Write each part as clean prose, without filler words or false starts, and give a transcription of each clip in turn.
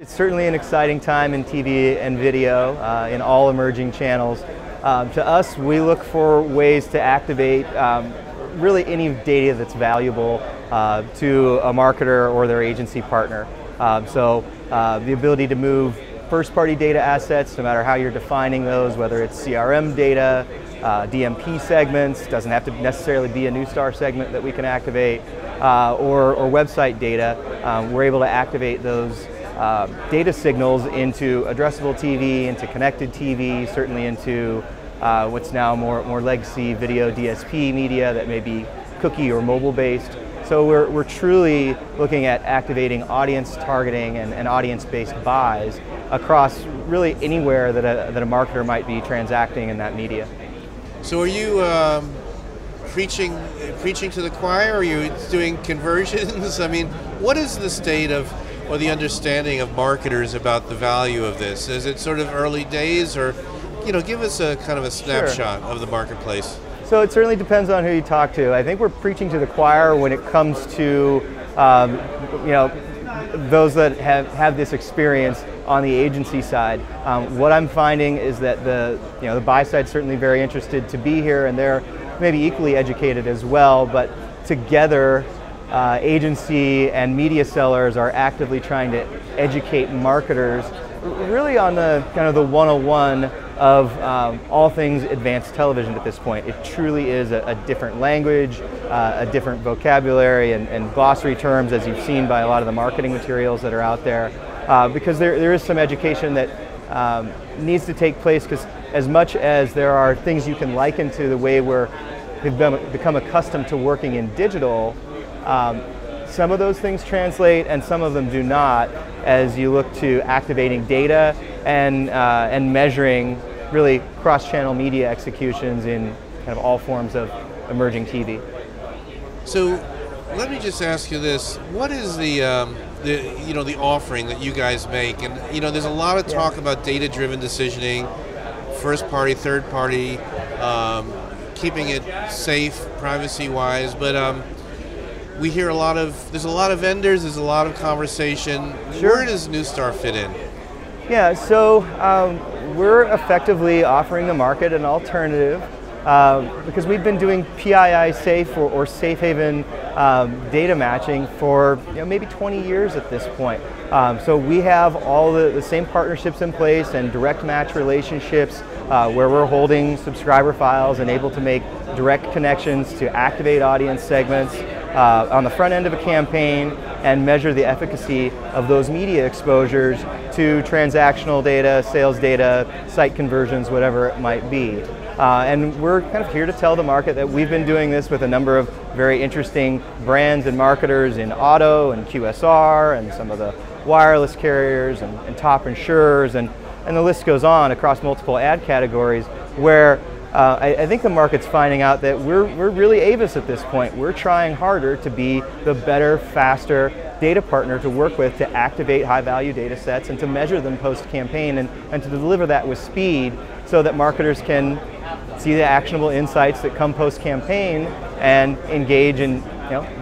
It's certainly an exciting time in TV and video in all emerging channels. To us, we look for ways to activate really any data that's valuable to a marketer or their agency partner. The ability to move first-party data assets, no matter how you're defining those, whether it's CRM data, DMP segments, doesn't have to necessarily be a Neustar segment that we can activate, or website data. We're able to activate those data signals into addressable TV, into connected TV, certainly into what's now more legacy video DSP media that may be cookie or mobile based. So we're truly looking at activating audience targeting and audience-based buys across really anywhere that a marketer might be transacting in that media. So are you preaching to the choir? Are you doing conversions? I mean, what is the state of or the understanding of marketers about the value of this? Is it sort of early days, or give us a kind of a snapshot of the marketplace? So it certainly depends on who you talk to. I think we're preaching to the choir when it comes to those that have this experience on the agency side. What I'm finding is that the buy side's certainly very interested to be here, and they're maybe equally educated as well. But together, agency and media sellers are actively trying to educate marketers, really on the kind of the 101 of all things advanced television at this point. It truly is a different language, a different vocabulary and glossary terms, as you've seen by a lot of the marketing materials that are out there, because there is some education that needs to take place, because as much as there are things you can liken to the way we've become accustomed to working in digital, some of those things translate and some of them do not, as you look to activating data and measuring really cross-channel media executions in kind of all forms of emerging TV. So let me just ask you this: what is the offering that you guys make? And there's a lot of talk about data-driven decisioning, first-party, third-party, keeping it safe, privacy-wise, but we hear there's a lot of vendors, there's a lot of conversation. Sure. Where does Neustar fit in? Yeah, so we're effectively offering the market an alternative because we've been doing PII safe or safe haven data matching for maybe 20 years at this point. So we have all the same partnerships in place and direct match relationships where we're holding subscriber files and able to make direct connections to activate audience segments on the front end of a campaign and measure the efficacy of those media exposures to transactional data, sales data, site conversions, whatever it might be. And we're kind of here to tell the market that we've been doing this with a number of very interesting brands and marketers in auto and QSR and some of the wireless carriers and top insurers, and the list goes on across multiple ad categories, where I think the market's finding out that we're really Avis at this point. We're trying harder to be the better, faster data partner to work with to activate high-value data sets and to measure them post-campaign and to deliver that with speed so that marketers can see the actionable insights that come post-campaign and engage in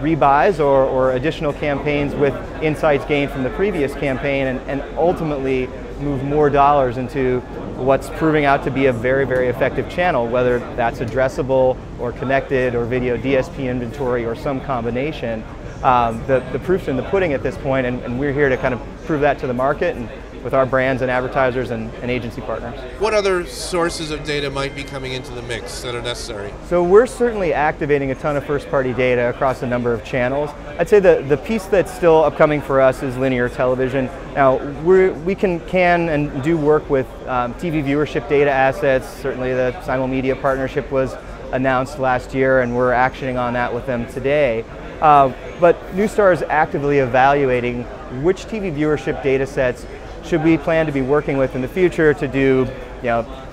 rebuys or additional campaigns with insights gained from the previous campaign and ultimately move more dollars into what's proving out to be a very, very effective channel, whether that's addressable or connected or video DSP inventory or some combination. The proof's in the pudding at this point, and we're here to kind of prove that to the market and with our brands and advertisers and agency partners. What other sources of data might be coming into the mix that are necessary? So we're certainly activating a ton of first-party data across a number of channels. I'd say the piece that's still upcoming for us is linear television. Now, we can and do work with TV viewership data assets. Certainly the Simulmedia partnership was announced last year, and we're actioning on that with them today. But Neustar is actively evaluating which TV viewership data sets should we plan to be working with in the future to do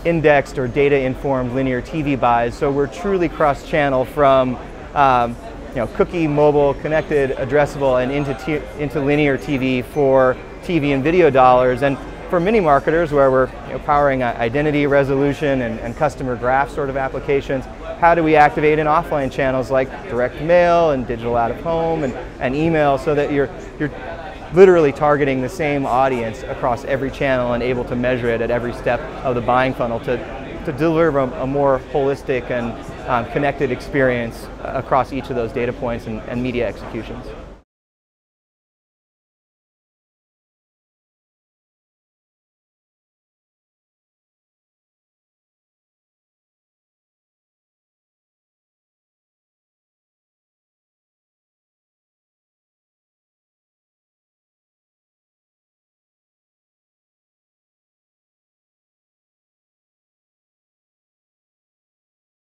indexed or data-informed linear TV buys. So we're truly cross-channel from cookie, mobile, connected, addressable, and into linear TV for TV and video dollars. And for many marketers where we're powering identity resolution and customer graph sort of applications, how do we activate in offline channels like direct mail and digital out of home and email so that you're literally targeting the same audience across every channel and able to measure it at every step of the buying funnel to deliver a more holistic and connected experience across each of those data points and media executions.